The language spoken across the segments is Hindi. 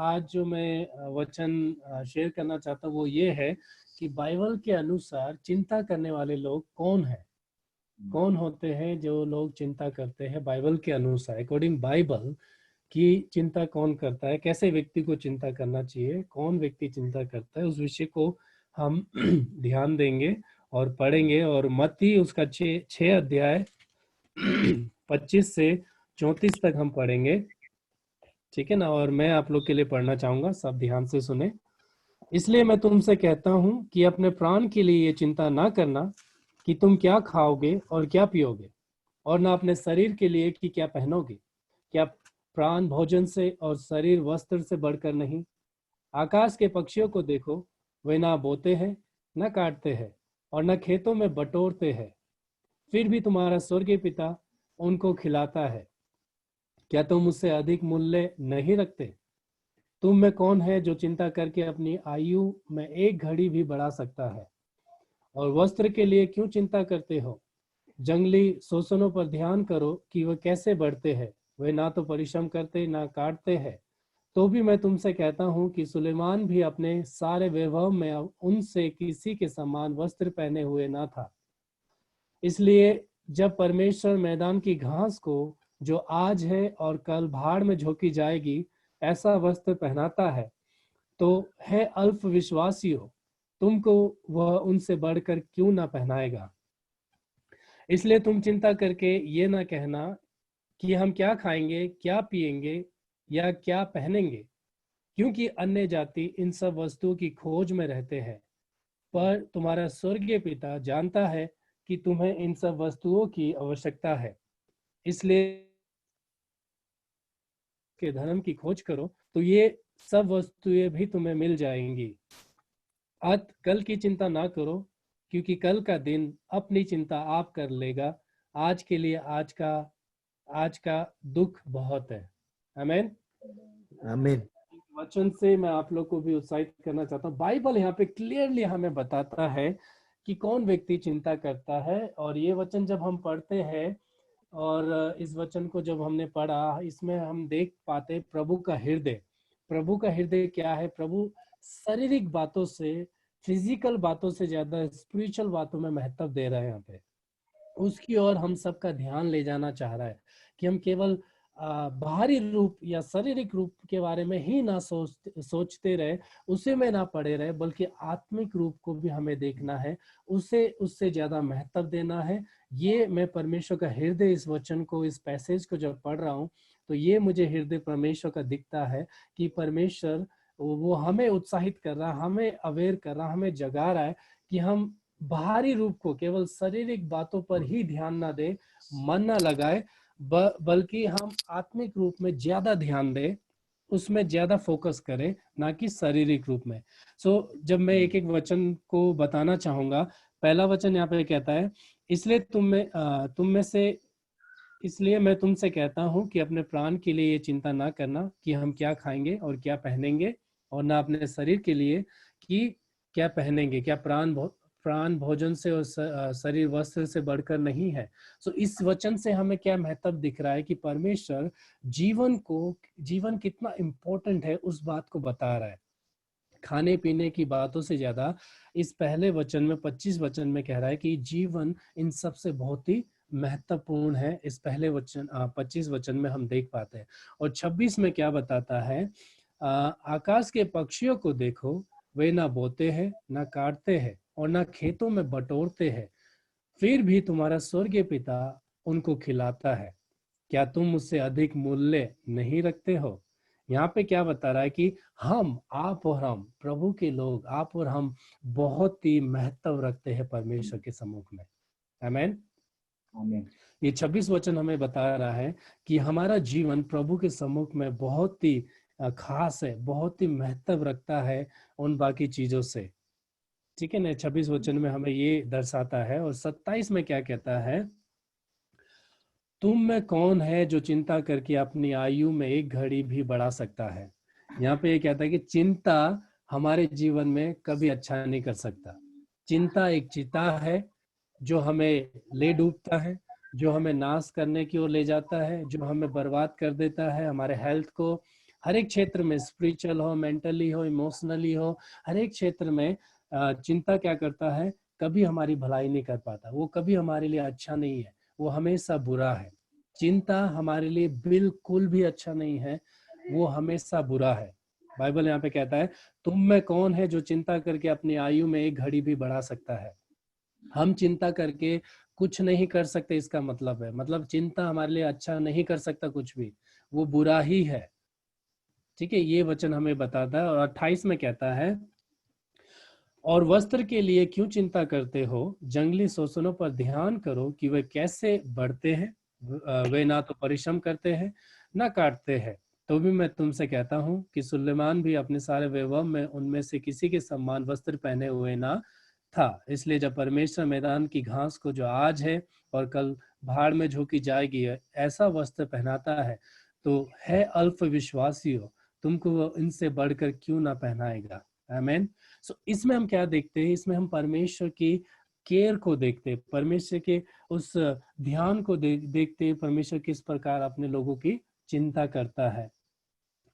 आज जो मैं वचन शेयर करना चाहता हूँ वो ये है कि बाइबल के अनुसार चिंता करने वाले लोग कौन है, कौन होते हैं जो लोग चिंता करते हैं बाइबल के अनुसार। अकॉर्डिंग बाइबल की चिंता कौन करता है, कैसे व्यक्ति को चिंता करना चाहिए, कौन व्यक्ति चिंता करता है, उस विषय को हम ध्यान देंगे और पढ़ेंगे। और मत्ती उसका 6 अध्याय 25 से 34 तक हम पढ़ेंगे, ठीक है ना। और मैं आप लोग के लिए पढ़ना चाहूंगा, सब ध्यान से सुने। इसलिए मैं तुमसे कहता हूं कि अपने प्राण के लिए ये चिंता ना करना कि तुम क्या खाओगे और क्या पियोगे, और ना अपने शरीर के लिए कि क्या पहनोगे। क्या प्राण भोजन से और शरीर वस्त्र से बढ़कर नहीं। आकाश के पक्षियों को देखो, वे ना बोते हैं, न काटते हैं और न खेतों में बटोरते हैं, फिर भी तुम्हारा स्वर्गीय पिता उनको खिलाता है। क्या तुम उससे अधिक मूल्य नहीं रखते। तुम में कौन है जो चिंता करके अपनी आयु में एक घड़ी भी बढ़ा सकता है। और वस्त्र के लिए क्यों चिंता करते हो। जंगली शोषणों पर ध्यान करो कि वह कैसे बढ़ते हैं। वे ना तो परिश्रम करते ना काटते हैं। तो भी मैं तुमसे कहता हूं कि सुलेमान भी अपने सारे वैभव में उनसे किसी के समान वस्त्र पहने हुए ना था। इसलिए जब परमेश्वर मैदान की घास को, जो आज है और कल भाड़ में झोंकी जाएगी, ऐसा वस्त्र पहनाता है, तो है अल्प विश्वासियों, तुमको वह उनसे बढ़कर क्यों ना पहनाएगा। इसलिए तुम चिंता करके ये ना कहना कि हम क्या खाएंगे, क्या पिएंगे या क्या पहनेंगे, क्योंकि अन्य जाति इन सब वस्तुओं की खोज में रहते हैं। पर तुम्हारा स्वर्गीय पिता जानता है कि तुम्हें इन सब वस्तुओं की आवश्यकता है। इसलिए के धर्म की खोज करो तो ये सब वस्तुएं भी तुम्हें मिल जाएंगी। अत कल की चिंता ना करो, क्योंकि कल का दिन अपनी चिंता आप कर लेगा। आज के लिए आज का दुख बहुत है। आमीन। आमीन। वचन से मैं आप लोग को भी उत्साहित करना चाहता हूँ। बाइबल यहाँ पे क्लियरली हमें बताता है कि कौन व्यक्ति चिंता करता है। और ये वचन जब हम पढ़ते हैं और इस वचन को जब हमने पढ़ा, इसमें हम देख पाते प्रभु का हृदय। प्रभु का हृदय क्या है। प्रभु शारीरिक बातों से, फिजिकल बातों से ज्यादा स्पिरिचुअल बातों में महत्व दे रहे हैं। यहाँ पे उसकी ओर हम सबका ध्यान ले जाना चाह रहा है कि हम केवल बाहरी रूप या शारीरिक रूप के बारे में ही ना सोचते रहे, उसे में ना पड़े रहे, बल्कि आत्मिक रूप को भी हमें देखना है, उसे उससे ज्यादा महत्व देना है। ये मैं परमेश्वर का हृदय, इस वचन को, इस पैसेज को जब पढ़ रहा हूँ तो ये मुझे हृदय परमेश्वर का दिखता है कि परमेश्वर वो हमें उत्साहित कर रहा, हमें अवेयर कर रहा, हमें जगा रहा है कि हम बाहरी रूप को, केवल शारीरिक बातों पर ही ध्यान ना दे, मन ना लगाए, बल्कि हम आत्मिक रूप में ज्यादा ध्यान दे, उसमें ज्यादा फोकस करें, ना कि शारीरिक रूप में। जब मैं एक एक वचन को बताना चाहूंगा। पहला वचन यहाँ पे कहता है, इसलिए मैं तुमसे कहता हूँ कि अपने प्राण के लिए ये चिंता ना करना कि हम क्या खाएंगे और क्या पहनेंगे, और ना अपने शरीर के लिए कि क्या पहनेंगे। क्या प्राण भोजन से और शरीर वस्त्र से बढ़कर नहीं है। इस वचन से हमें क्या महत्व दिख रहा है कि परमेश्वर जीवन कितना इम्पोर्टेंट है उस बात को बता रहा है। खाने पीने की बातों से ज्यादा इस पहले वचन में 25 वचन में कह रहा है कि जीवन इन सब से बहुत ही महत्वपूर्ण है। इस पहले वचन 25 वचन में हम देख पाते हैं। और 26 में क्या बताता है, आकाश के पक्षियों को देखो, वे ना बोते हैं, ना काटते हैं और ना खेतों में बटोरते हैं, फिर भी तुम्हारा स्वर्गीय पिता उनको खिलाता है। क्या तुम उससे अधिक मूल्य नहीं रखते हो। यहाँ पे क्या बता रहा है कि आप और हम प्रभु के लोग, आप और हम बहुत ही महत्व रखते हैं परमेश्वर के सम्मुख में। आमीन। आमीन। ये 26 वचन हमें बता रहा है कि हमारा जीवन प्रभु के सम्मुख में बहुत ही खास है, बहुत ही महत्व रखता है उन बाकी चीजों से, ठीक है ना। 26 वचन में हमें ये दर्शाता है। और 27 में क्या कहता है, तुम में कौन है जो चिंता करके अपनी आयु में एक घड़ी भी बढ़ा सकता है। यहाँ पे ये कहता है कि चिंता हमारे जीवन में कभी अच्छा नहीं कर सकता। चिंता एक चिता है जो हमें ले डूबता है, जो हमें नाश करने की ओर ले जाता है, जो हमें बर्बाद कर देता है, हमारे हेल्थ को, हर एक क्षेत्र में, स्पिरिचुअल हो, मेंटली हो, इमोशनली हो, हर एक क्षेत्र में चिंता क्या करता है, कभी हमारी भलाई नहीं कर पाता, वो कभी हमारे लिए अच्छा नहीं है, वो हमेशा बुरा है। चिंता हमारे लिए बिल्कुल भी अच्छा नहीं है, वो हमेशा बुरा है। बाइबल यहाँ पे कहता है, तुम में कौन है जो चिंता करके अपनी आयु में एक घड़ी भी बढ़ा सकता है। हम चिंता करके कुछ नहीं कर सकते, इसका मतलब है, मतलब चिंता हमारे लिए अच्छा नहीं कर सकता कुछ भी, वो बुरा ही है। ठीक है, ये वचन हमें बताता है। और 28 में कहता है, और वस्त्र के लिए क्यों चिंता करते हो, जंगली शोषणों पर ध्यान करो कि वे कैसे बढ़ते हैं। वे ना तो परिश्रम करते हैं ना काटते हैं, तो भी मैं तुमसे कहता हूँ कि सुलेमान भी अपने सारे वैभव में उनमें से किसी के समान वस्त्र पहने हुए ना था। इसलिए जब परमेश्वर मैदान की घास को जो आज है और कल भाड़ में झोंकी जाएगी ऐसा वस्त्र पहनाता है, तो है अल्प विश्वासियों, तुमको वो इनसे बढ़कर क्यों ना पहनाएगा। आमीन। सो इसमें हम क्या देखते हैं, इसमें हम परमेश्वर की केयर को देखते हैं, परमेश्वर के उस ध्यान को देखते हैं, परमेश्वर किस प्रकार अपने लोगों की चिंता करता है।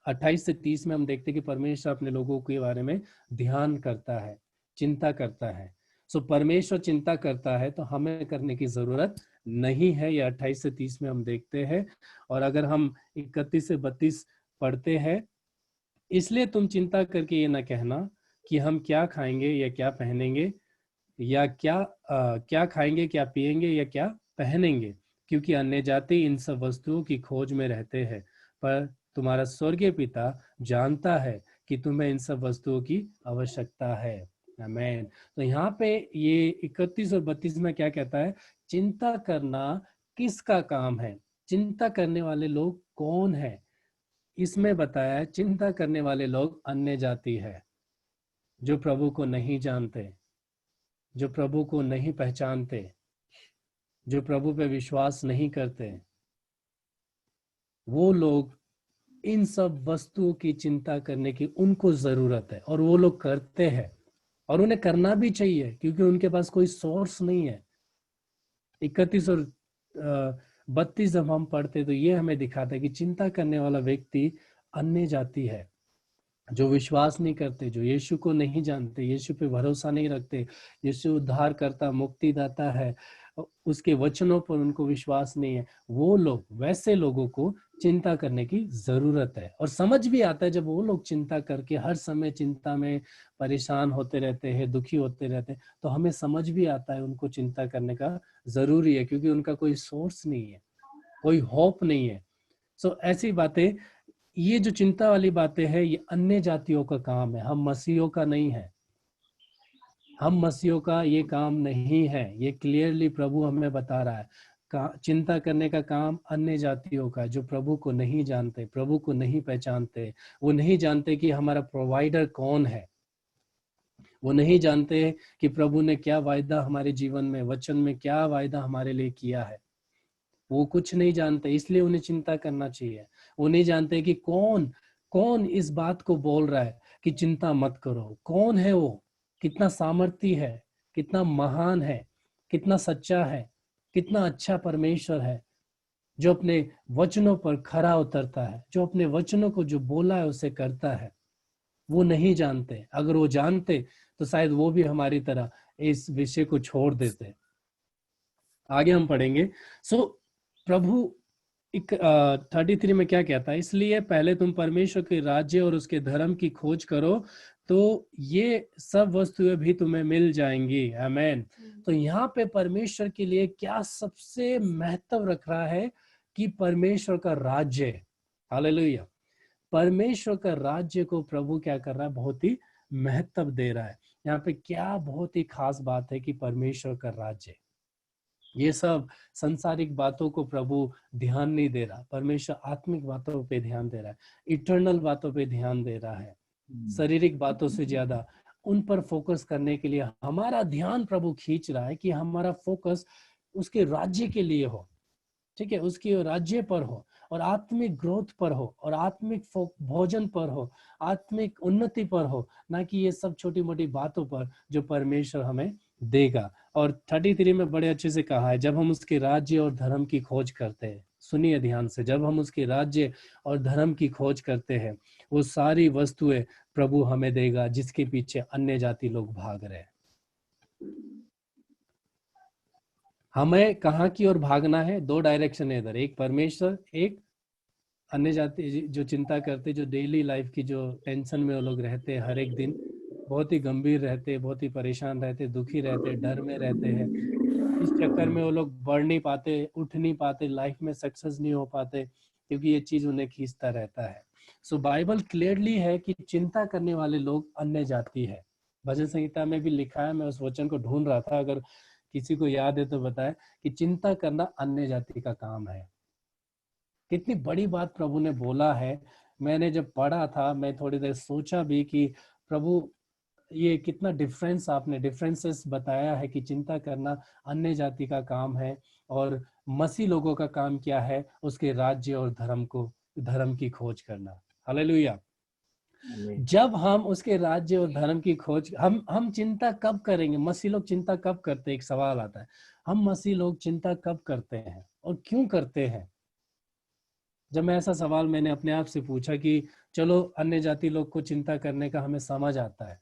28 से 30 में हम देखते हैं कि परमेश्वर अपने लोगों के बारे में ध्यान करता है, चिंता करता है। सो परमेश्वर चिंता करता है तो हमें करने की जरूरत नहीं है, ये 28 से 30 में हम देखते हैं। और अगर हम 31 से 32 पढ़ते हैं, इसलिए तुम चिंता करके ये ना कहना कि हम क्या खाएंगे या क्या पहनेंगे, या क्या खाएंगे, क्या पिएंगे या क्या पहनेंगे, क्योंकि अन्य जाति इन सब वस्तुओं की खोज में रहते हैं। पर तुम्हारा स्वर्गीय पिता जानता है कि तुम्हें इन सब वस्तुओं की आवश्यकता है। आमीन। तो यहाँ पे ये 31 और 32 में क्या कहता है, चिंता करना किसका काम है, चिंता करने वाले लोग कौन है। इसमें बताया है, चिंता करने वाले लोग अन्य जाति है, जो प्रभु को नहीं जानते, जो प्रभु को नहीं पहचानते, जो प्रभु पे विश्वास नहीं करते, वो लोग इन सब वस्तुओं की चिंता करने की उनको जरूरत है, और वो लोग करते हैं, और उन्हें करना भी चाहिए, क्योंकि उनके पास कोई सोर्स नहीं है। 31 और 32 जब हम पढ़ते तो ये हमें दिखाता है कि चिंता करने वाला व्यक्ति अन्य जाति है, जो विश्वास नहीं करते, जो यीशु को नहीं जानते, यीशु पे भरोसा नहीं रखते, यीशु उद्धार करता, मुक्तिदाता है, उसके वचनों पर उनको विश्वास नहीं है, वो लोग, वैसे लोगों को चिंता करने की जरूरत है। और समझ भी आता है, जब वो लोग चिंता करके हर समय चिंता में परेशान होते रहते हैं, दुखी होते रहते हैं, तो हमें समझ भी आता है उनको चिंता करने का जरूरी है, क्योंकि उनका कोई सोर्स नहीं है, कोई होप नहीं है। सो ऐसी बातें, ये जो चिंता वाली बातें हैं, ये अन्य जातियों का काम है, हम मसीहों का नहीं है, हम मसीहों का ये काम नहीं है। ये क्लियरली प्रभु हमें बता रहा है, चिंता करने का काम अन्य जातियों का, जो प्रभु को नहीं जानते, प्रभु को नहीं पहचानते, वो नहीं जानते कि हमारा प्रोवाइडर कौन है, वो नहीं जानते कि प्रभु ने क्या वायदा हमारे जीवन में, वचन में क्या वायदा हमारे लिए किया है। वो कुछ नहीं जानते, इसलिए उन्हें चिंता करना चाहिए। वो नहीं जानते कि कौन कौन इस बात को बोल रहा है कि चिंता मत करो, कौन है वो, कितना सामर्थी है, कितना महान है, कितना सच्चा है, कितना अच्छा परमेश्वर है, जो अपने वचनों पर खरा उतरता है, जो अपने वचनों को जो बोला है उसे करता है। वो नहीं जानते। अगर वो जानते तो शायद वो भी हमारी तरह इस विषय को छोड़ देते। आगे हम पढ़ेंगे। सो प्रभु 33 में क्या कहता है, इसलिए पहले तुम परमेश्वर के राज्य और उसके धर्म की खोज करो, तो ये सब वस्तुएं भी तुम्हें मिल जाएंगी। आमीन। तो यहाँ पे परमेश्वर के लिए क्या सबसे महत्व रख रहा है कि परमेश्वर का राज्य। हालेलुया। परमेश्वर का राज्य को प्रभु क्या कर रहा है, बहुत ही महत्व दे रहा है। यहाँ पे क्या बहुत ही खास बात है कि परमेश्वर का राज्य, ये सब संसारिक बातों को प्रभु ध्यान नहीं दे रहा, परमेश्वर आत्मिक बातों पे ध्यान दे रहा है, इटर्नल बातों पे ध्यान दे रहा है। शारीरिक बातों से ज्यादा उन पर फोकस करने के लिए हमारा ध्यान प्रभु खींच रहा है कि हमारा फोकस उसके राज्य के लिए हो। ठीक है, उसके राज्य पर हो, और आत्मिक ग्रोथ पर हो, और आत्मिक भोजन पर हो, आत्मिक उन्नति पर हो, ना कि ये सब छोटी मोटी बातों पर जो परमेश्वर हमें देगा। और 33 में बड़े अच्छे से कहा है, जब हम उसके राज्य और धर्म की खोज करते हैं, सुनिए ध्यान से, जब हम उसके राज्य और धर्म की खोज करते हैं, वो सारी वस्तुएं प्रभु हमें देगा जिसके पीछे अन्य जाति लोग भाग रहे हैं। हमें कहाँ की ओर भागना है? दो डायरेक्शन है इधर, एक परमेश्वर, एक अन्य जाति जो चिंता करते, जो डेली लाइफ की जो टेंशन में वो लोग रहते हैं, हर एक दिन बहुत ही गंभीर रहते, बहुत ही परेशान रहते, दुखी रहते, डर में रहते हैं। इस चक्कर में वो लोग बढ़ नहीं पाते, उठ नहीं पाते, लाइफ में सक्सेस नहीं हो पाते, क्योंकि ये चीज उन्हें खींचता रहता है। सो बाइबल क्लियरली है कि चिंता करने वाले लोग अन्य जाति है। भजन संहिता में भी लिखा है, मैं उस वचन को ढूंढ रहा था, अगर किसी को याद है तो बताए, कि चिंता करना अन्य जाति का काम है। कितनी बड़ी बात प्रभु ने बोला है। मैंने जब पढ़ा था, मैं थोड़ी देर सोचा भी कि प्रभु ये कितना डिफरेंसेस बताया है कि चिंता करना अन्य जाति का काम है और मसीह लोगों का काम क्या है? उसके राज्य और धर्म की खोज करना। हालेलुया। जब हम उसके राज्य और धर्म की खोज, हम चिंता कब करेंगे? मसीह लोग चिंता कब करते हैं? एक सवाल आता है, हम मसीह लोग चिंता कब करते हैं और क्यों करते हैं? जब मैं ऐसा सवाल मैंने अपने आप से पूछा कि चलो अन्य जाति लोग को चिंता करने का हमें समझ आता है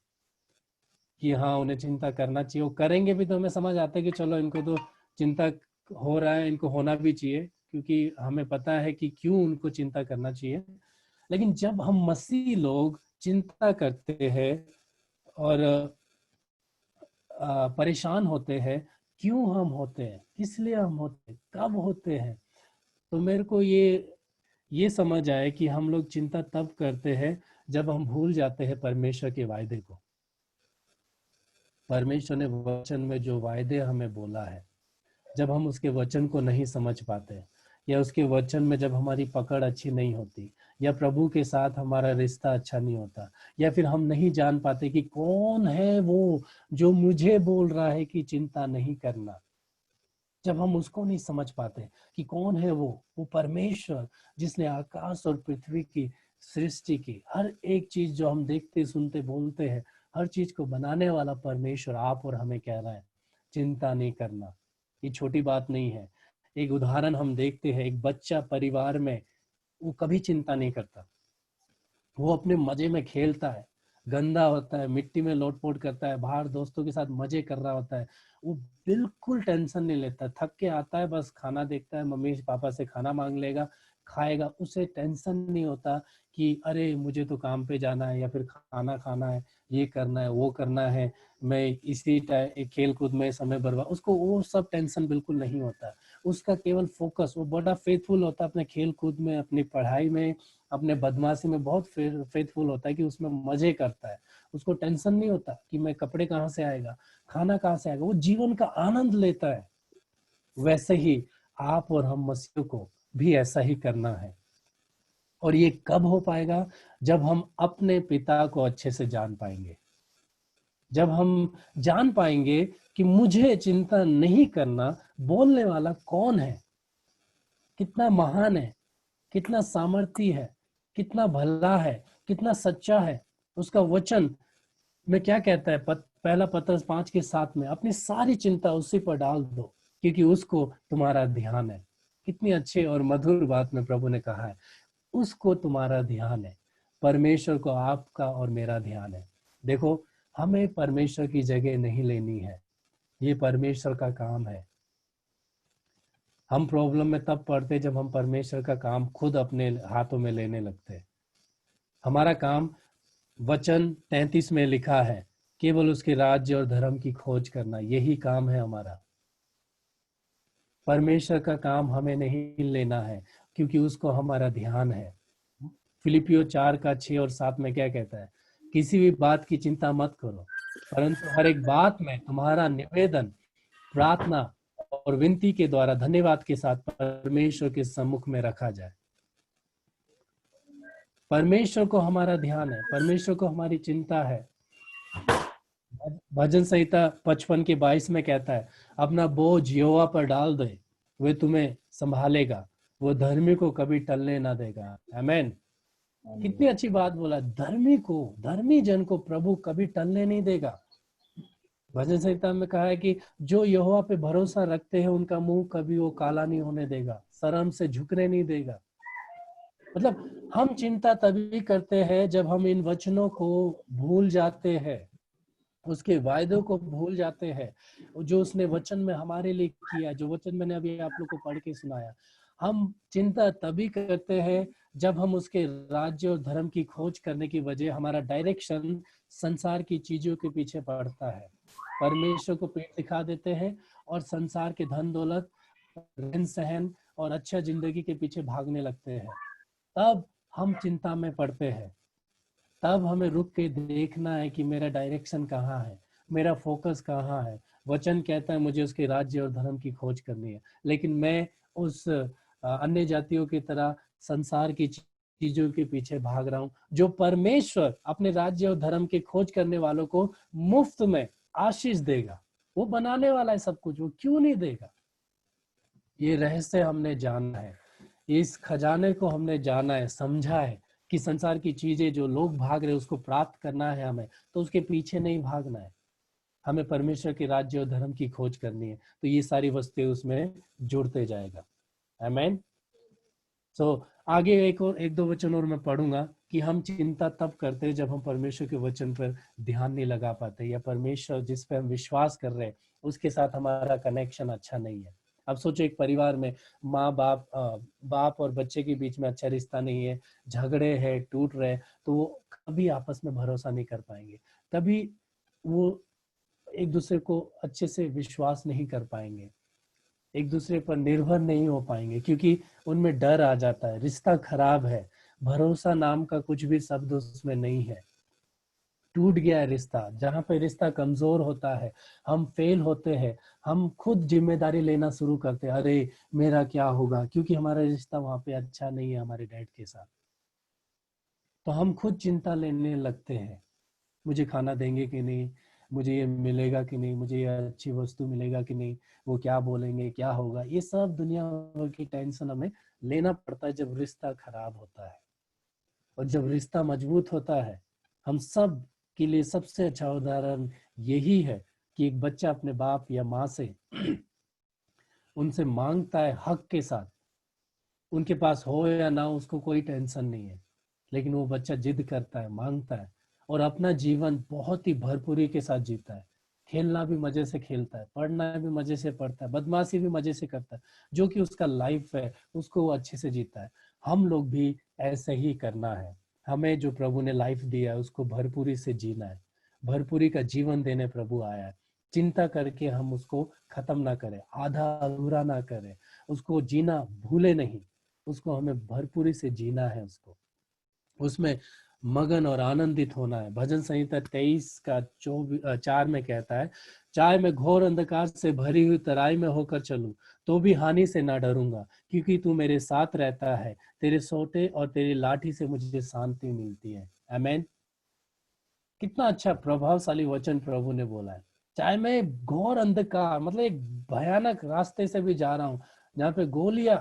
कि हाँ उन्हें चिंता करना चाहिए, वो करेंगे भी तो हमें समझ आता है कि चलो इनको तो चिंता हो रहा है, इनको होना भी चाहिए, क्योंकि हमें पता है कि क्यों उनको चिंता करना चाहिए। लेकिन जब हम मसीह लोग चिंता करते हैं और परेशान होते हैं, क्यों हम होते हैं, किस लिए हम होते हैं, कब होते हैं, तो मेरे को ये समझ आए कि हम लोग चिंता तब करते हैं जब हम भूल जाते हैं परमेश्वर के वायदे को। परमेश्वर ने वचन में जो वायदे हमें बोला है, जब हम उसके वचन को नहीं समझ पाते, या उसके वचन में जब हमारी पकड़ अच्छी नहीं होती, या प्रभु के साथ हमारा रिश्ता अच्छा नहीं होता, या फिर हम नहीं जान पाते कि कौन है वो जो मुझे बोल रहा है कि चिंता नहीं करना, जब हम उसको नहीं समझ पाते कि कौन है वो परमेश्वर जिसने आकाश और पृथ्वी की सृष्टि की, हर एक चीज जो हम देखते, सुनते, बोलते हैं, हर चीज को बनाने वाला परमेश्वर आप और हमें कह रहा है चिंता नहीं करना। ये छोटी बात नहीं है। एक उदाहरण हम देखते हैं, एक बच्चा परिवार में वो कभी चिंता नहीं करता, वो अपने मजे में खेलता है, गंदा होता है, मिट्टी में लोटपोट करता है, बाहर दोस्तों के साथ मजे कर रहा होता है, वो बिल्कुल टेंशन नहीं लेता। थक के आता है, बस खाना देखता है, मम्मी पापा से खाना मांग लेगा, खाएगा, उसे टेंशन नहीं होता कि अरे मुझे तो काम पे जाना है, या फिर खाना खाना है, ये करना है, वो करना है, मैं इसी खेल कूद में समय बर्बाद, उसको वो सब टेंशन बिल्कुल नहीं होता। उसका केवल फोकस, वो बड़ा फेथफुल होता है अपने खेल कूद में, अपनी पढ़ाई में, अपने बदमाशी में बहुत फेथफुल होता है कि उसमें मजे करता है। उसको टेंशन नहीं होता कि मैं कपड़े कहाँ से आएगा, खाना कहाँ से आएगा, वो जीवन का आनंद लेता है। वैसे ही आप और हम मसीह को भी ऐसा ही करना है। और ये कब हो पाएगा? जब हम अपने पिता को अच्छे से जान पाएंगे, जब हम जान पाएंगे कि मुझे चिंता नहीं करना बोलने वाला कौन है, कितना महान है, कितना सामर्थी है, कितना भला है, कितना सच्चा है। उसका वचन में क्या कहता है? पहला पत्रस 5:7 में, अपनी सारी चिंता उसी पर डाल दो क्योंकि उसको तुम्हारा ध्यान है। कितनी अच्छे और मधुर बात में प्रभु ने कहा है, उसको तुम्हारा ध्यान है। परमेश्वर को आपका और मेरा ध्यान है। देखो, हमें परमेश्वर की जगह नहीं लेनी है, ये परमेश्वर का काम है। हम प्रॉब्लम में तब पड़ते जब हम परमेश्वर का काम खुद अपने हाथों में लेने लगते। हमारा काम वचन 33 में लिखा है, केवल उसके राज्य और धर्म की खोज करना, यही काम है हमारा। परमेश्वर का काम हमें नहीं लेना है क्योंकि उसको हमारा ध्यान है। फिलिपियो 4:6 और 7 में क्या कहता है? किसी भी बात की चिंता मत करो, परंतु हर एक बात में तुम्हारा निवेदन प्रार्थना और विनती के द्वारा धन्यवाद के साथ परमेश्वर के सम्मुख में रखा जाए। परमेश्वर को हमारा ध्यान है, परमेश्वर को हमारी चिंता है। भजन संहिता 55:22 में कहता है, अपना बोझ यहोवा पर डाल दे, वे तुम्हें संभालेगा, वो धर्मी को कभी टलने ना देगा। आमीन। कितनी अच्छी बात बोला, धर्मी जन को प्रभु कभी टलने नहीं देगा। भजन संहिता में कहा है कि जो यहोवा पे भरोसा रखते हैं उनका मुंह कभी वो काला नहीं होने देगा, शर्म से झुकने नहीं देगा। मतलब हम चिंता तभी करते हैं जब हम इन वचनों को भूल जाते हैं, उसके वायदों को भूल जाते हैं, जो उसने वचन में हमारे लिए किया, जो वचन मैंने अभी आप लोग को पढ़ के सुनाया। हम चिंता तभी करते हैं जब हम उसके राज्य और धर्म की खोज करने की वजह हमारा डायरेक्शन संसार की चीजों के पीछे पड़ता है, परमेश्वर को पीठ दिखा देते हैं और संसार के धन दौलत, रहन सहन और अच्छा जिंदगी के पीछे भागने लगते हैं। तब हम चिंता में पड़ते हैं। तब हमें रुक के देखना है कि मेरा डायरेक्शन कहाँ है, मेरा फोकस कहाँ है। वचन कहता है मुझे उसके राज्य और धर्म की खोज करनी है, लेकिन मैं उस अन्य जातियों की तरह संसार की चीजों के पीछे भाग रहा हूँ, जो परमेश्वर अपने राज्य और धर्म की खोज करने वालों को मुफ्त में आशीष देगा। वो बनाने वाला है सब कुछ, वो क्यों नहीं देगा। ये रहस्य हमने जाना है, इस खजाने को हमने जाना है, समझा है कि संसार की चीजें जो लोग भाग रहे उसको प्राप्त करना है हमें, तो उसके पीछे नहीं भागना है। हमें परमेश्वर के राज्य और धर्म की खोज करनी है, तो ये सारी वस्तुएं उसमें जुड़ते जाएगा। आमीन। सो आगे एक दो वचन और मैं पढ़ूंगा कि हम चिंता तब करते हैं जब हम परमेश्वर के वचन पर ध्यान नहीं लगा पाते, या परमेश्वर जिस पे हम विश्वास कर रहे हैं उसके साथ हमारा कनेक्शन अच्छा नहीं है। अब सोचो एक परिवार में माँ बाप और बच्चे के बीच में अच्छा रिश्ता नहीं है, झगड़े हैं, टूट रहे, तो वो कभी आपस में भरोसा नहीं कर पाएंगे, कभी वो एक दूसरे को अच्छे से विश्वास नहीं कर पाएंगे, एक दूसरे पर निर्भर नहीं हो पाएंगे, क्योंकि उनमें डर आ जाता है, रिश्ता खराब है, भरोसा नाम का कुछ भी शब्द उसमें नहीं है, टूट गया है रिश्ता। जहाँ पे रिश्ता कमजोर होता है, हम फेल होते हैं, हम खुद जिम्मेदारी लेना शुरू करते हैं, अरे मेरा क्या होगा, क्योंकि हमारा रिश्ता वहां पे अच्छा नहीं है हमारे डैड के साथ। तो हम खुद चिंता लेने लगते हैं, मुझे खाना देंगे कि नहीं, मुझे ये मिलेगा कि नहीं, मुझे ये अच्छी वस्तु मिलेगा कि नहीं, वो क्या बोलेंगे, क्या होगा। ये सब दुनिया भर की टेंशन हमें लेना पड़ता है जब रिश्ता खराब होता है। और जब रिश्ता मजबूत होता है, हम सब के लिए सबसे अच्छा उदाहरण यही है कि एक बच्चा अपने बाप या माँ से उनसे मांगता है हक के साथ, उनके पास हो या ना हो उसको कोई टेंशन नहीं है, लेकिन वो बच्चा जिद करता है, मांगता है और अपना जीवन बहुत ही भरपूरी के साथ जीता है। खेलना भी मजे से खेलता है, पढ़ना भी मजे से पढ़ता है, बदमाशी भी मजे से करता है, जो कि उसका लाइफ है उसको वो अच्छे से जीता है। हम लोग भी ऐसे ही करना है, हमें जो प्रभु ने लाइफ दिया है उसको भरपूरी से जीना है। भरपूरी का जीवन देने प्रभु आया है। चिंता करके हम उसको खत्म ना करें, आधा अधूरा ना करें, उसको जीना भूले नहीं, उसको हमें भरपूरी से जीना है, उसको उसमें मगन और आनंदित होना है। भजन संहिता 23 का 4 में कहता है, चाहे मैं घोर अंधकार से भरी हुई तराई में होकर चलूं तो भी हानि से ना डरूंगा, क्योंकि तू मेरे साथ रहता है, तेरे सोटे और तेरी लाठी से मुझे शांति मिलती है। आमीन। कितना अच्छा प्रभावशाली वचन प्रभु ने बोला है। चाहे मैं घोर अंधकार, मतलब एक भयानक रास्ते से भी जा रहा हूँ, जहाँ पे गोलियां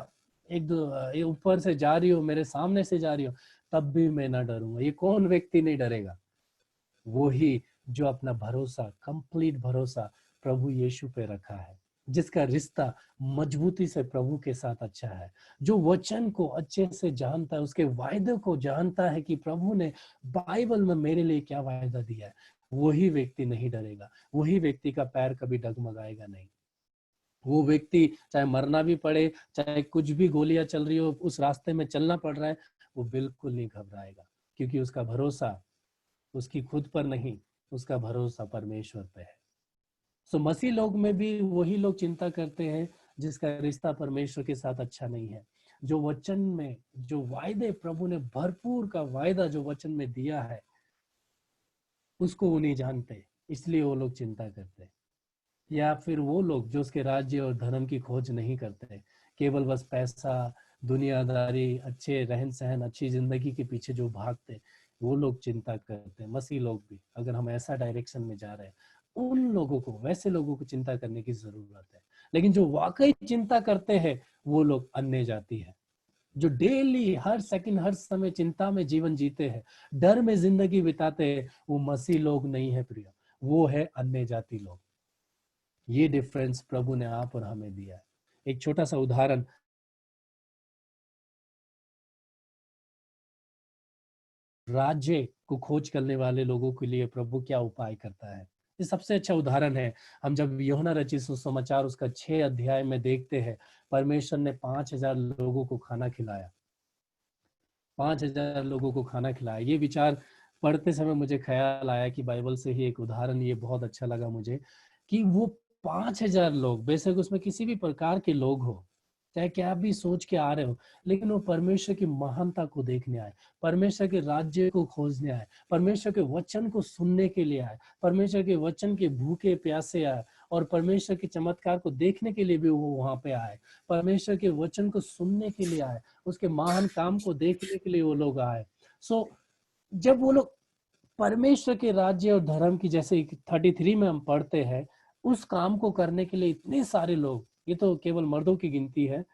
एक दो ऊपर से जा रही हो, मेरे सामने से जा रही हो, तब भी मैं ना डरूंगा। ये कौन व्यक्ति नहीं डरेगा? वो ही जो अपना भरोसा, कंप्लीट भरोसा प्रभु यीशु पे रखा है, जिसका रिश्ता मजबूती से प्रभु के साथ अच्छा है, जो वचन को अच्छे से जानता है, उसके वायदे को जानता है कि प्रभु ने बाइबल में मेरे लिए क्या वायदा दिया है, वही व्यक्ति नहीं डरेगा। वही व्यक्ति का पैर कभी डगमगाएगा नहीं। वो व्यक्ति चाहे मरना भी पड़े, चाहे कुछ भी गोलियां चल रही हो, उस रास्ते में चलना पड़ रहा है, वो बिल्कुल नहीं घबराएगा, क्योंकि उसका भरोसा उसकी खुद पर नहीं, उसका भरोसा परमेश्वर पे है। सो मसीह लोग में भी वही लोग चिंता करते हैं जिसका रिश्ता परमेश्वर के साथ अच्छा नहीं है, जो वचन में जो वायदे प्रभु ने भरपूर का वायदा जो वचन में दिया है उसको वो नहीं जानते, इसलिए वो लोग चिंता करते। या फिर वो लोग जो उसके राज्य और धर्म की खोज नहीं करते, केवल बस पैसा, दुनियादारी, अच्छे रहन सहन, अच्छी जिंदगी के पीछे जो भागते, वो लोग चिंता करते हैं। मसीह लोग भी अगर हम ऐसा डायरेक्शन में जा रहे हैं, उन लोगों को, वैसे लोगों को चिंता करने की जरूरत है। लेकिन जो वाकई चिंता करते हैं वो लोग अन्य जाति है, जो डेली हर सेकंड हर समय चिंता में जीवन जीते हैं, डर में जिंदगी बिताते हैं, वो मसीह लोग नहीं है प्रिय, वो है अन्य जाति लोग। ये डिफरेंस प्रभु ने आप और हमें दिया है। एक छोटा सा उदाहरण राज्य को खोज करने वाले लोगों के लिए प्रभु क्या उपाय करता है। ये सबसे अच्छा उदाहरण है। हम जब यूहन्ना रचित सुसमाचार उसका 6 अध्याय में देखते हैं, परमेश्वर ने 5000 लोगों को खाना खिलाया, 5000 लोगों को खाना खिलाया। ये विचार पढ़ते समय मुझे ख्याल आया कि बाइबल से ही एक उदाहरण, ये बहुत अच्छा लगा मुझे, कि वो 5000 लोग, बेशक उसमें किसी भी प्रकार के लोग हो, चाहे क्या भी सोच के आ रहे हो, लेकिन वो परमेश्वर की महानता को देखने आए, परमेश्वर के राज्य को खोजने आए, परमेश्वर के वचन को सुनने के लिए आए, परमेश्वर के वचन के भूखे प्यासे आए, और परमेश्वर के चमत्कार को देखने के लिए भी वो वहां पे आए, परमेश्वर के वचन को सुनने के लिए आए, उसके महान काम को देखने के लिए वो लोग आए। सो जब वो लोग परमेश्वर के राज्य और धर्म की, जैसे 33 में हम पढ़ते हैं, उस काम को करने के लिए इतने सारे लोग, ये तो केवल मर्दों की गिनती है,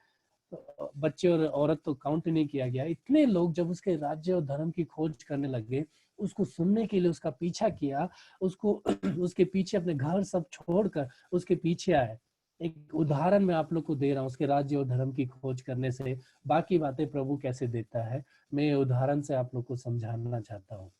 बच्चे और औरत तो काउंट नहीं किया गया, इतने लोग जब उसके राज्य और धर्म की खोज करने लगे, उसको सुनने के लिए उसका पीछा किया, उसको उसके पीछे अपने घर सब छोड़कर उसके पीछे आए। एक उदाहरण मैं आप लोग को दे रहा हूँ उसके राज्य और धर्म की खोज करने से, बाकी बातें प्रभु कैसे देता है, मैं ये उदाहरण से आप लोग को समझाना चाहता हूँ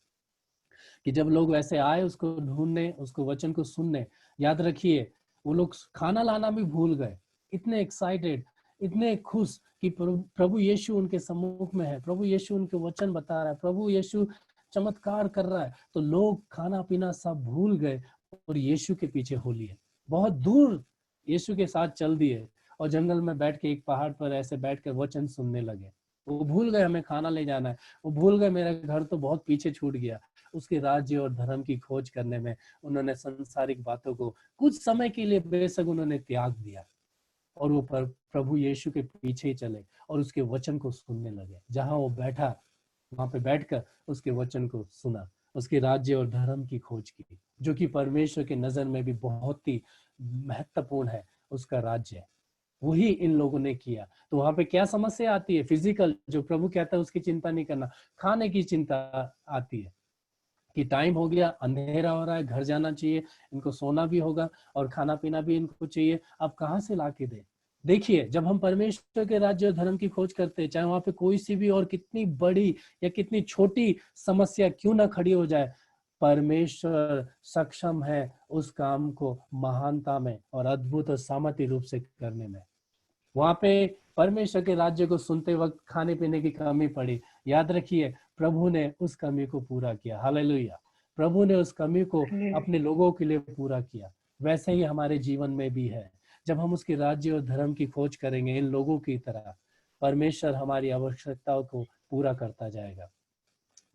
कि जब लोग वैसे आए उसको ढूंढने, उसको वचन को सुनने, याद रखिए वो लोग खाना लाना भी भूल गए, इतने एक्साइटेड, इतने खुश कि प्रभु यीशु उनके सम्मुख में है, प्रभु यीशु उनके वचन बता रहा है, प्रभु यीशु चमत्कार कर रहा है, तो लोग खाना पीना सब भूल गए और यीशु के पीछे हो लिए, बहुत दूर यीशु के साथ चल दिए और जंगल में बैठ के एक पहाड़ पर ऐसे बैठ कर वचन सुनने लगे। वो भूल गए हमें खाना ले जाना है, वो भूल गए मेरा घर तो बहुत पीछे छूट गया। उसके राज्य और धर्म की खोज करने में उन्होंने सांसारिक बातों को कुछ समय के लिए बेशक उन्होंने त्याग दिया और वो प्रभु यीशु के पीछे ही चले और उसके वचन को सुनने लगे। जहां वो बैठा वहां पे बैठकर उसके वचन को सुना, उसके राज्य और धर्म की खोज की, जो कि परमेश्वर के नजर में भी बहुत ही महत्वपूर्ण है, उसका राज्य। वही इन लोगों ने किया। तो वहां पे क्या समस्या आती है? फिजिकल, जो प्रभु कहता है उसकी चिंता नहीं करना, खाने की चिंता आती है कि टाइम हो गया, अंधेरा हो रहा है, घर जाना चाहिए, इनको सोना भी होगा और खाना पीना भी इनको चाहिए, अब कहाँ से ला के दे। देखिए, जब हम परमेश्वर के राज्य और धर्म की खोज करते हैं, चाहे वहां पे कोई सी भी और कितनी बड़ी या कितनी छोटी समस्या क्यों ना खड़ी हो जाए, परमेश्वर सक्षम है उस काम को महानता में और अद्भुत और सामर्थ्य रूप से करने में। वहां पे परमेश्वर के राज्य को सुनते वक्त खाने पीने की कमी पड़ी, याद रखिए प्रभु ने उस कमी को पूरा किया। हालेलुया, प्रभु ने उस कमी को अपने लोगों के लिए पूरा किया। वैसे ही हमारे जीवन में भी है, जब हम उसके राज्य और धर्म की खोज करेंगे इन लोगों की तरह, परमेश्वर हमारी आवश्यकताओं को पूरा करता जाएगा।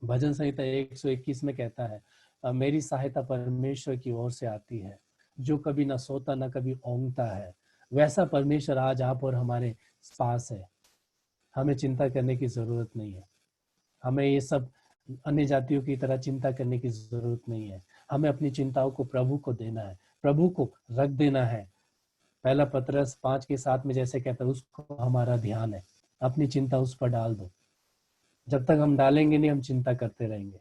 भजन संहिता 121 में कहता है, मेरी सहायता परमेश्वर की ओर से आती है, जो कभी ना सोता ना कभी ओंगता है। वैसा परमेश्वर आज आप और हमारे पास है। हमें चिंता करने की जरूरत नहीं है, हमें ये सब अन्य जातियों की तरह चिंता करने की जरूरत नहीं है। हमें अपनी चिंताओं को प्रभु को देना है, प्रभु को रख देना है। पहला पतरस 5:7 में जैसे कहता है, उसको हमारा ध्यान है, अपनी चिंता उस पर डाल दो। जब तक हम डालेंगे नहीं, हम चिंता करते रहेंगे।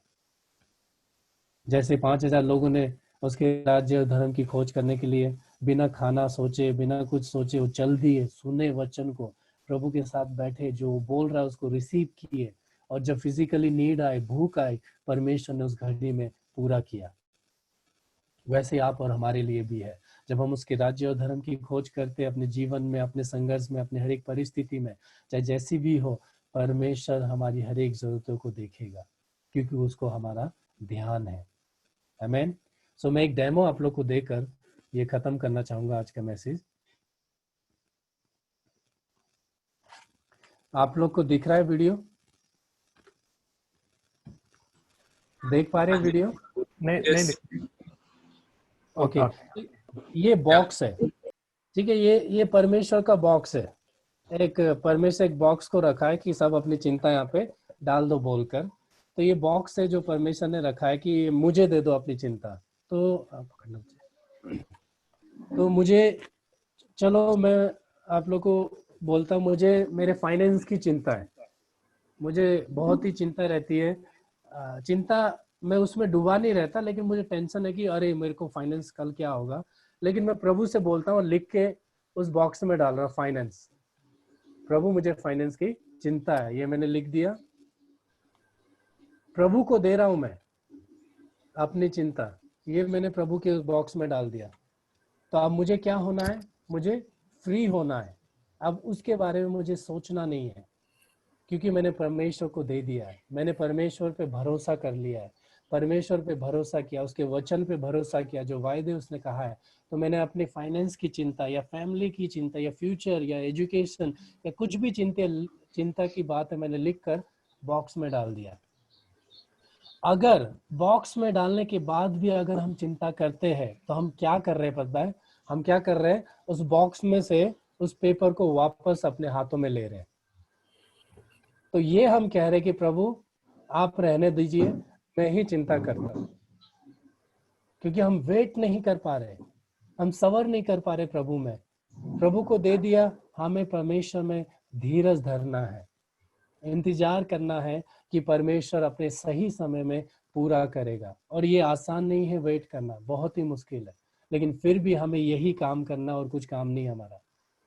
जैसे 5000 लोगों ने उसके राज्य और धर्म की खोज करने के लिए बिना खाना सोचे, बिना कुछ सोचे वो चल दिए, सुने वचन को, प्रभु के साथ बैठे, जो बोल रहा है उसको रिसीव किए, और जब फिजिकली नीड आए, भूख आई, परमेश्वर ने उस घड़ी में पूरा किया। वैसे आप और हमारे लिए भी है। जब हम उसके राज्य और धर्म की खोज करते हैं अपने जीवन में, अपने संघर्ष में, अपने हर एक परिस्थिति में, चाहे जैसी भी हो, परमेश्वर हमारी हर एक जरूरतों को देखेगा, क्योंकि उसको हमारा ध्यान है। आमीन। सो मैं एक डेमो आप लोग को देकर ये खत्म करना चाहूंगा आज का मैसेज। आप लोग को दिख रहा है वीडियो? देख पा रहे हैं वीडियो? नहीं। ओके, ये बॉक्स है, ठीक है, ये परमेश्वर का बॉक्स है। एक परमेश्वर एक बॉक्स को रखा है कि सब अपनी चिंता यहाँ पे डाल दो बोलकर। तो ये बॉक्स है जो परमेश्वर ने रखा है कि मुझे दे दो अपनी चिंता। तो मुझे, चलो मैं आप लोग को बोलता हूँ, मुझे मेरे फाइनेंस की चिंता है, मुझे बहुत ही चिंता रहती है। चिंता मैं उसमें डूबा नहीं रहता, लेकिन मुझे टेंशन है कि अरे मेरे को फाइनेंस कल क्या होगा। लेकिन मैं प्रभु से बोलता हूँ, लिख के उस बॉक्स में डाल रहा हूँ फाइनेंस। प्रभु मुझे फाइनेंस की चिंता है, ये मैंने लिख दिया। प्रभु को दे रहा हूं मैं अपनी चिंता, ये मैंने प्रभु के उस बॉक्स में डाल दिया। तो अब मुझे क्या होना है, मुझे फ्री होना है। अब उसके बारे में मुझे सोचना नहीं है, क्योंकि मैंने परमेश्वर को दे दिया है, मैंने परमेश्वर पे भरोसा कर लिया है, परमेश्वर पे भरोसा किया, उसके वचन पे भरोसा किया, जो वायदे उसने कहा है। तो मैंने अपने फाइनेंस की चिंता या फैमिली की चिंता या फ्यूचर या एजुकेशन या कुछ भी चिंता की बात है, मैंने लिख कर बॉक्स में डाल दिया। अगर बॉक्स में डालने के बाद भी अगर हम चिंता करते हैं तो हम क्या कर रहे हैं पता है? हम क्या कर रहे हैं, उस बॉक्स में से उस पेपर को वापस अपने हाथों में ले रहे हैं। तो ये हम कह रहे हैं कि प्रभु आप रहने दीजिए, मैं ही चिंता करता हूं, क्योंकि हम वेट नहीं कर पा रहे, हम सबर नहीं कर पा रहे प्रभु में। प्रभु को दे दिया, हमें परमेश्वर में धीरज धरना है, इंतजार करना है कि परमेश्वर अपने सही समय में पूरा करेगा। और ये आसान नहीं है, वेट करना बहुत ही मुश्किल है, लेकिन फिर भी हमें यही काम करना और कुछ काम नहीं हमारा।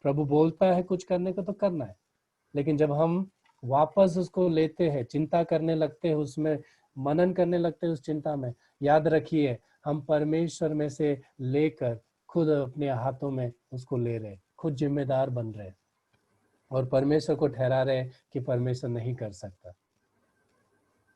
प्रभु बोलता है कुछ करने को तो करना है, लेकिन जब हम वापस उसको लेते हैं, चिंता करने लगते हैं, उसमें मनन करने लगते हैं उस चिंता में, याद रखिए हम परमेश्वर में से लेकर खुद अपने हाथों में उसको ले रहे, खुद जिम्मेदार बन रहे और परमेश्वर को ठहरा रहे कि परमेश्वर नहीं कर सकता।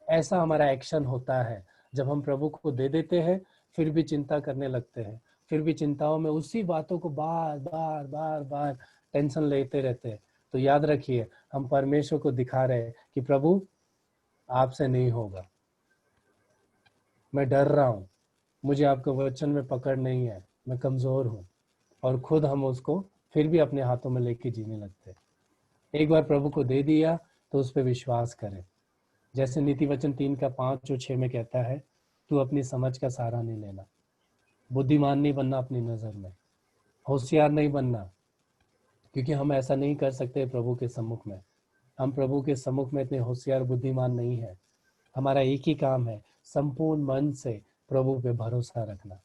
ऐसा हमारा एक्शन होता है जब हम प्रभु को दे देते हैं, फिर भी चिंता करने लगते हैं, फिर भी चिंताओं में उसी बातों को बार बार बार बार टेंशन लेते रहते हैं। तो याद रखिए हम परमेश्वर को दिखा रहे हैं कि प्रभु आपसे नहीं होगा, मैं डर रहा हूँ, मुझे आपके वचन में पकड़ नहीं है, मैं कमजोर हूँ। और खुद हम उसको फिर भी अपने हाथों में लेके जीने लगते हैं। एक बार प्रभु को दे दिया तो उस पर विश्वास करें। जैसे नीति वचन 3:5 और 6 में कहता है, तू अपनी समझ का सहारा नहीं लेना, बुद्धिमान नहीं बनना अपनी नजर में, होशियार नहीं बनना, क्योंकि हम ऐसा नहीं कर सकते प्रभु के सम्मुख में। हम प्रभु के सम्मुख में इतने होशियार बुद्धिमान नहीं है। हमारा एक ही काम है, संपूर्ण मन से प्रभु पे भरोसा रखना।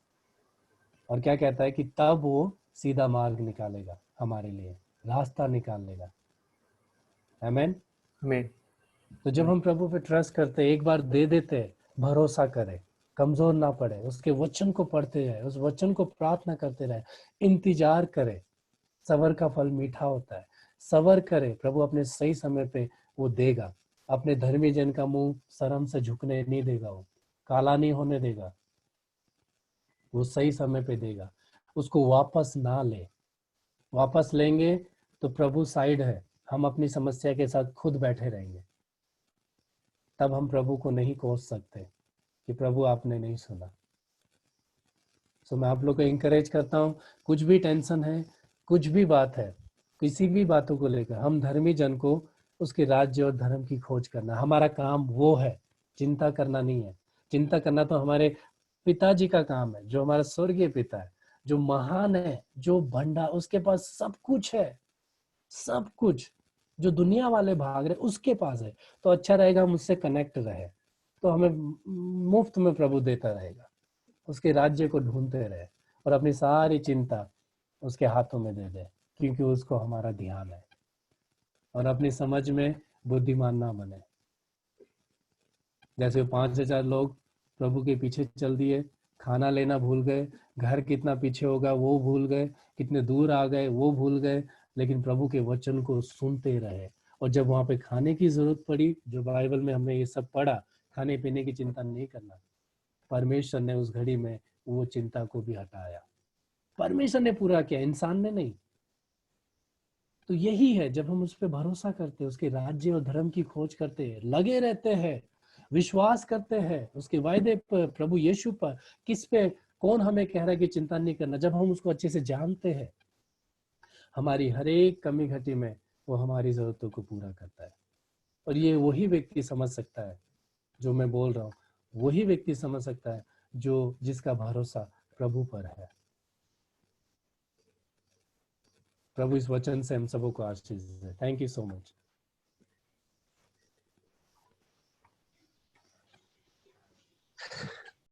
और क्या कहता है कि तब वो सीधा मार्ग निकालेगा, हमारे लिए रास्ता निकाल लेगा। आमीन। आमीन। तो जब हम प्रभु पे ट्रस्ट करते, एक बार दे देते, भरोसा करें, कमजोर ना पड़े, उसके वचन को पढ़ते रहे, उस वचन को प्रार्थना करते रहे, इंतजार करें। सबर का फल मीठा होता है, सबर करे, प्रभु अपने सही समय पे वो देगा। अपने धर्मी जन का मुंह शर्म से झुकने नहीं देगा, वो काला नहीं होने देगा, वो सही समय पे देगा। उसको वापस ना ले, वापस लेंगे तो प्रभु साइड है, हम अपनी समस्या के साथ खुद बैठे रहेंगे। तब हम प्रभु को नहीं कोस सकते कि प्रभु आपने नहीं सुना। सो मैं आप लोग को इंकरेज करता हूँ, कुछ भी टेंशन है, कुछ भी बात है, किसी भी बातों को लेकर, हम धर्मी जन को उसके राज्य और धर्म की खोज करना हमारा काम वो है, चिंता करना नहीं है। चिंता करना तो हमारे पिताजी का काम है, जो हमारा स्वर्गीय पिता है, जो महान है, जो भंडार, उसके पास सब कुछ है, सब कुछ जो दुनिया वाले भाग रहे उसके पास है। तो अच्छा रहेगा हम उससे कनेक्ट रहे, तो हमें मुफ्त में प्रभु देता रहेगा। उसके राज्य को ढूंढते रहे और अपनी सारी चिंता उसके हाथों में दे दे, क्योंकि उसको हमारा ध्यान है। और अपनी समझ में बुद्धिमान ना बने। जैसे 5,000 लोग प्रभु के पीछे चल दिए, खाना लेना भूल गए, घर कितना पीछे होगा वो भूल गए, कितने दूर आ गए वो भूल गए, लेकिन प्रभु के वचन को सुनते रहे। और जब वहां पे खाने की जरूरत पड़ी, जो बाइबल में हमने ये सब पढ़ा, खाने पीने की चिंता नहीं करना, परमेश्वर ने उस घड़ी में वो चिंता को भी हटाया। परमेश्वर ने पूरा किया, इंसान ने नहीं। तो यही है, जब हम उस पर भरोसा करते हैं, उसके राज्य और धर्म की खोज करते हैं, लगे रहते हैं, विश्वास करते हैं उसके वायदे पर, प्रभु यीशु पर, किस पे, कौन हमें कह रहा है कि चिंता नहीं करना। जब हम उसको अच्छे से जानते हैं, हमारी हर एक कमी घटी में वो हमारी जरूरतों को पूरा करता है। और ये वही व्यक्ति समझ सकता है जो मैं बोल रहा हूँ, वही व्यक्ति समझ सकता है जो जिसका भरोसा प्रभु पर है। प्रभु इस वचन से हम सबों को आशीष दे। Thank you so much.